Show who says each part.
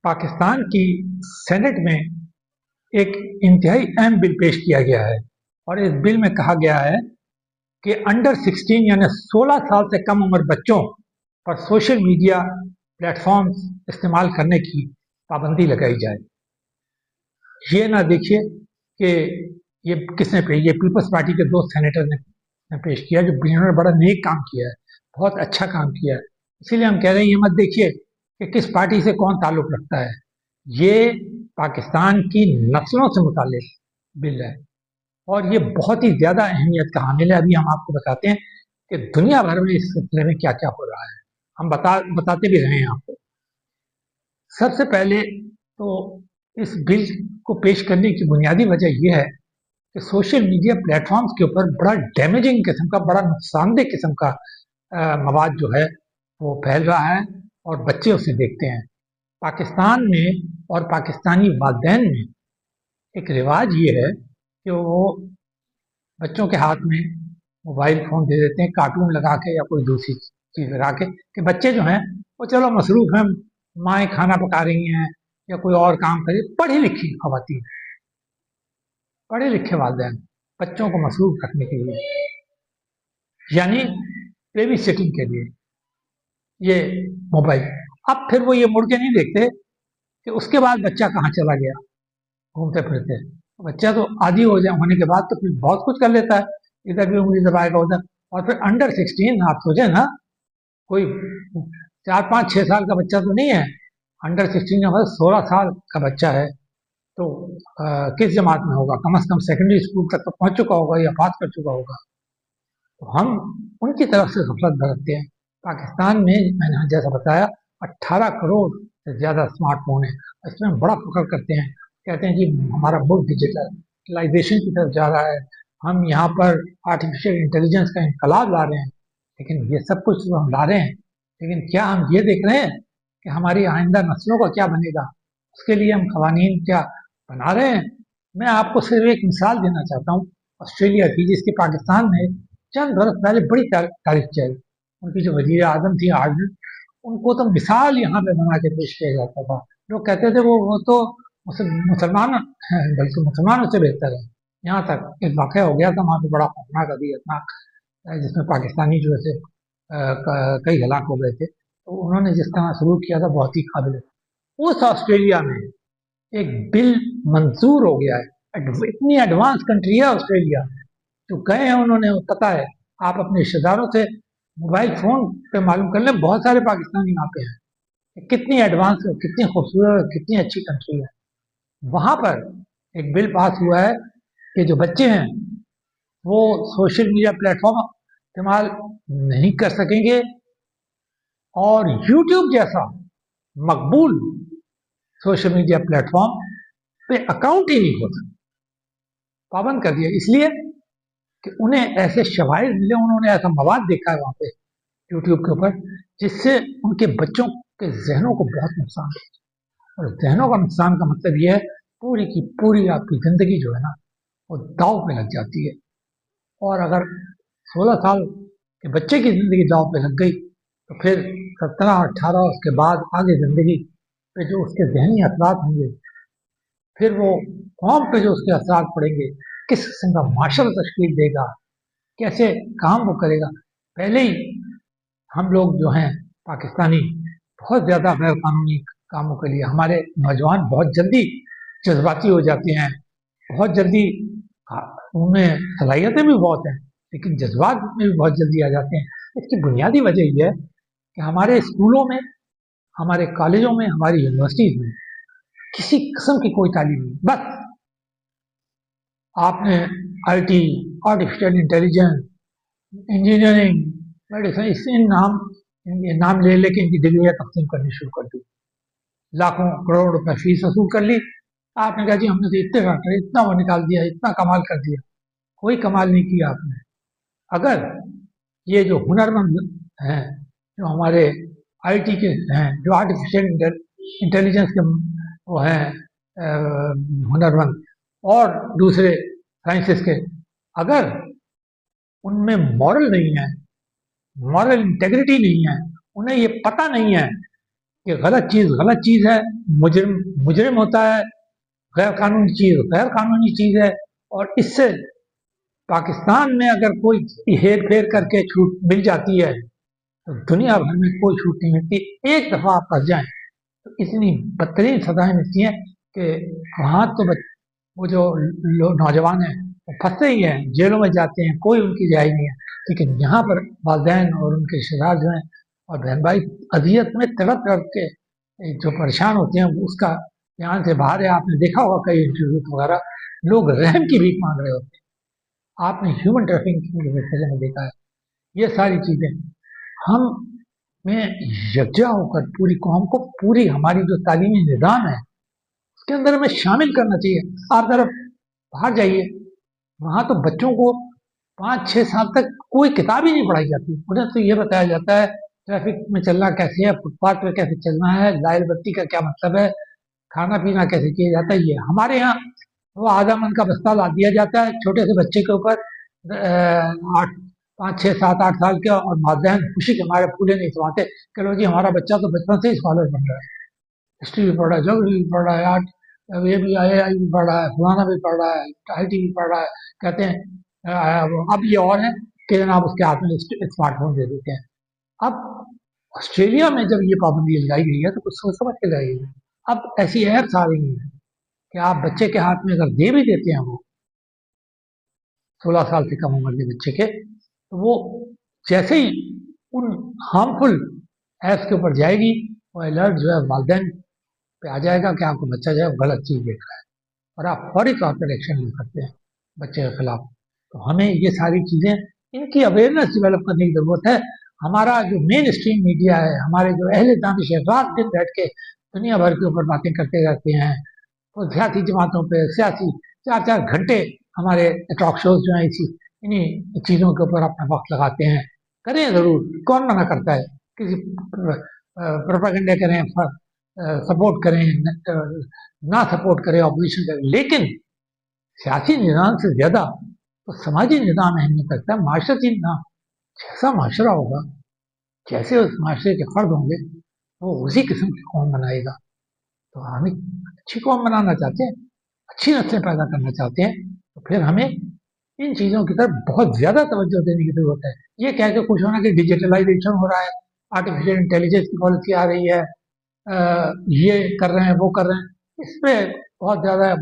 Speaker 1: पाकिस्तान की सेनेट में एक इंतहाई अहम बिल पेश किया गया है और इस बिल में कहा गया है कि अंडर 16 यानी 16 साल से कम उम्र बच्चों पर सोशल मीडिया प्लेटफॉर्म्स इस्तेमाल करने की पाबंदी लगाई जाए। ये ना देखिए कि ये किसने पेश, ये पीपल्स पार्टी के दो सेनेटर ने पेश किया, जो जिन्होंने बड़ा नेक काम किया है, बहुत अच्छा काम किया है। इसीलिए हम कह रहे हैं ये मत देखिए कि किस पार्टी से कौन ताल्लुक रखता है, ये पाकिस्तान की नस्लों से मुताल्लिक बिल है और ये बहुत ही ज़्यादा अहमियत का हामिल है। अभी हम आपको बताते हैं कि दुनिया भर में इस सिलसिले में क्या क्या हो रहा है, हम बताते भी रहे हैं आपको। सबसे पहले तो इस बिल को पेश करने की बुनियादी वजह यह है कि सोशल मीडिया प्लेटफॉर्म्स के ऊपर बड़ा डैमेजिंग किस्म का, बड़ा नुकसानदेह किस्म का मवाद जो है वो फैल रहा है और बच्चे उसे देखते हैं। पाकिस्तान में और पाकिस्तानी वालिदैन में एक रिवाज ये है कि वो बच्चों के हाथ में मोबाइल फ़ोन दे देते हैं, कार्टून लगा के या कोई दूसरी चीज़ लगा के, कि बच्चे जो हैं वो चलो मसरूफ़ हैं, माएँ खाना पका रही हैं या कोई और काम करे। पढ़ी लिखी ख़वातीन, पढ़े लिखे वालिदैन बच्चों को मसरूफ़ रखने के लिए, यानी बेबी सिटिंग के लिए ये मोबाइल। अब फिर वो ये मुड़ के नहीं देखते कि उसके बाद बच्चा कहाँ चला गया घूमते फिरते। बच्चा तो आदी होने के बाद तो फिर बहुत कुछ कर लेता है, इधर भी उंगली दबाएगा उधर। और फिर अंडर 16 आप सोचे ना, कोई 4, 5, 6 साल का बच्चा तो नहीं है। अंडर 16 का मतलब 16 साल का बच्चा है, तो किस जमात में होगा? कम से कम सेकेंडरी स्कूल तक तो पहुंच चुका होगा या पास कर चुका होगा। तो हम उनकी तरफ से गफलत बरतते हैं। पाकिस्तान में मैंने जैसा बताया 18 करोड़ से ज़्यादा स्मार्टफोन है, इसमें हम बड़ा फख्र करते हैं, कहते हैं कि हमारा मुल्क डिजिटलाइजेशन की तरफ जा रहा है, हम यहाँ पर आर्टिफिशियल इंटेलिजेंस का इनकलाब ला रहे हैं। लेकिन ये सब कुछ तो हम ला रहे हैं, लेकिन क्या हम ये देख रहे हैं कि हमारी आइंदा नस्लों का क्या बनेगा? उसके लिए हम कवानीन क्या बना रहे हैं? मैं आपको सिर्फ एक मिसाल देना चाहता हूँ ऑस्ट्रेलिया की, जिसकी पाकिस्तान में चंद बरस पहले बड़ी तारीफ चली। उनकी जो वजीर आजम थी आर्डन, उनको तो मिसाल यहाँ पे बना के पेश किया जाता था। लोग कहते थे वो तो मुसलमान हैं, बल्कि मुसलमानों से बेहतर है। यहाँ तक एक वाक़या हो गया था वहाँ पे, बड़ा खौफनाक अदीयतनाक, जिसमें पाकिस्तानी जो है कई हलाक हो गए थे। तो उन्होंने जिस तरह सलूक किया था बहुत ही काबिल। उस ऑस्ट्रेलिया में एक बिल मंजूर हो गया है। इतनी एडवांस कंट्री है ऑस्ट्रेलिया, जो गए हैं उन्होंने, पता है, आप अपने रिश्तेदारों से मोबाइल फ़ोन पे मालूम कर लें, बहुत सारे पाकिस्तानी यहाँ पे हैं। कितनी एडवांस, कितनी खूबसूरत, कितनी अच्छी कंट्री है। वहाँ पर एक बिल पास हुआ है कि जो बच्चे हैं वो सोशल मीडिया प्लेटफॉर्म इस्तेमाल नहीं कर सकेंगे और यूट्यूब जैसा मकबूल सोशल मीडिया प्लेटफॉर्म पे अकाउंट ही नहीं हो सकता। पाबंद कर दिया, इसलिए कि उन्हें ऐसे शवाहिद मिले, उन्होंने ऐसा मवाद देखा है वहाँ पे यूट्यूब के ऊपर, जिससे उनके बच्चों के जहनों को बहुत नुकसान है। और जहनों का नुकसान का मतलब ये है पूरी की पूरी आपकी ज़िंदगी जो है ना वो दाव पे लग जाती है। और अगर 16 साल के बच्चे की ज़िंदगी दाव पे लग गई तो फिर 17, 18 उसके बाद आगे ज़िंदगी पे जो उसके जहनी असरात होंगे, फिर वो कौम पे जो उसके असरात पड़ेंगे, किस किस्म का माशरा तश्कील देगा, कैसे काम वो करेगा। पहले ही हम लोग जो हैं पाकिस्तानी बहुत ज़्यादा गैर कानूनी कामों के लिए, हमारे नौजवान बहुत जल्दी जज्बाती हो जाते हैं, बहुत जल्दी, उनमें सलाहियतें भी बहुत हैं लेकिन जज्बात में भी बहुत जल्दी आ जाते हैं। इसकी बुनियादी वजह यह है कि हमारे स्कूलों में, हमारे कॉलेजों में, हमारी यूनिवर्सिटीज़ में किसी किस्म की कोई तालीम नहीं। बस आपने IT, artificial intelligence, engineering, medicine, इन नाम ले लेके इनकी डिग्रियाँ तकसीम करनी शुरू कर दी, लाखों करोड़ रुपए फीस वसूल कर ली। आपने कहा जी हमने तो इतने घंटे इतना वो निकाल दिया, इतना कमाल कर दिया। कोई कमाल नहीं किया आपने। अगर ये जो हुनरमंद हैं, जो हमारे आईटी के हैं, जो आर्टिफिशियल इंटेलिजेंस के वो हैं हुनरमंद, और दूसरे साइंसेस के, अगर उनमें मॉरल नहीं है, मॉरल इंटेग्रिटी नहीं है, उन्हें ये पता नहीं है کہ غلط چیز ہے، مجرم مجرم ہوتا ہے، غیر قانونی چیز غیر قانونی چیز ہے، اور اس سے پاکستان میں اگر کوئی ہیر پھیر کر کے چھوٹ مل جاتی ہے تو دنیا بھر میں کوئی چھوٹ نہیں ملتی. ایک دفعہ آپ پھنس جائیں تو اتنی بدترین سزائیں ملتی ہیں کہ وہاں تو وہ جو نوجوان ہیں وہ پھنستے ہی ہیں، جیلوں میں جاتے ہیں، کوئی ان کی رہائی نہیں ہے. لیکن یہاں پر والدین اور ان کے رشتے دار جو ہیں اور بہن بھائی اذیت میں تڑپ تڑپ کے جو پریشان ہوتے ہیں، اس کا دھیان سے باہر ہے. آپ نے دیکھا ہوگا کئی انٹرویوز وغیرہ، لوگ رحم کی بھیک مانگ رہے ہوتے ہیں. آپ نے ہیومن ٹریفکنگ کے مسئلے میں دیکھا ہے. یہ ساری چیزیں ہم میں یکجا ہو کر پوری قوم کو، پوری ہماری جو تعلیمی نظام ہے اس کے اندر ہمیں شامل کرنا چاہیے. آپ ذرا باہر جائیے، وہاں تو بچوں کو 5-6 سال تک کوئی کتاب ہی نہیں پڑھائی جاتی. انہیں تو یہ بتایا جاتا ہے ٹریفک میں چلنا کیسے ہے، فٹ پاتھ پہ کیسے چلنا ہے، لائل بتی کا کیا مطلب ہے، کھانا پینا کیسے کیا جاتا ہے. یہ ہمارے یہاں وہ آدھا من کا بستہ لا دیا جاتا ہے چھوٹے سے بچے کے اوپر، 5-6-7-8 سال کے، اور والدین خوشی کے مارے پھولے نہیں سماتے کہ لو جی ہمارا بچہ تو بچپن سے ہی اسکالر بن رہا ہے، ہسٹری بھی پڑھ رہا ہے، جیوگرافی بھی پڑھ رہا ہے، آرٹ یہ بھی آئی بھی پڑھ رہا ہے، فلانا بھی پڑھ رہا ہے، IT بھی پڑھ رہا ہے. کہتے ہیں اب یہ اور ہے کہ جناب اس کے ہاتھ میں اسمارٹ فون دے دیتے ہیں. اب آسٹریلیا میں جب یہ پابندی لگائی گئی ہے تو کچھ سوچ سمجھ کے لگائی گئی ہے. اب ایسی ایپس آ رہی ہیں کہ آپ بچے کے ہاتھ میں اگر دے بھی دیتے ہیں، وہ 16 سال سے کم عمر کے بچے کے، تو وہ جیسے ہی ان ہارمفل ایپس کے اوپر جائے گی، وہ الرٹ جو ہے والدین پہ آ جائے گا کہ آپ کو بچہ جو ہے غلط چیز دیکھ رہا ہے، اور آپ فوری طور پر ایکشن لے سکتے ہیں بچے کے خلاف. تو ہمیں یہ ساری چیزیں، ان کی اویئرنیس ڈیولپ کرنے کی ضرورت ہے. ہمارا جو مین اسٹریم میڈیا ہے، ہمارے جو اہل دانش ہے، رات دن بیٹھ کے دنیا بھر کے اوپر باتیں کرتے رہتے ہیں. تو سیاسی جماعتوں پہ سیاسی 4-4 گھنٹے ہمارے ٹاک شوز جو ہیں انہیں چیزوں کے اوپر اپنا وقت لگاتے ہیں. کریں ضرور، کون منع کرتا ہے؟ کسی پروپیگنڈے کریں، سپورٹ کریں، نہ سپورٹ کریں، اپوزیشن کریں، لیکن سیاسی نظام سے زیادہ تو سماجی نظام اہمیت رکھتا ہے. معاشرتی نظام، جیسا معاشرہ ہوگا، جیسے اس معاشرے کے فرد ہوں گے، وہ اسی قسم کی قوم بنائے گا. تو ہم اچھی قوم بنانا چاہتے ہیں، اچھی نسلیں پیدا کرنا چاہتے ہیں، تو پھر ہمیں ان چیزوں کی طرف بہت زیادہ توجہ دینے کی ضرورت ہے. یہ کہہ کے خوش ہونا کہ ڈیجیٹلائزیشن ہو رہا ہے، آرٹیفیشیل انٹیلیجنس کی پالیسی آ رہی ہے، یہ کر رہے ہیں وہ کر رہے ہیں، اس پہ بہت زیادہ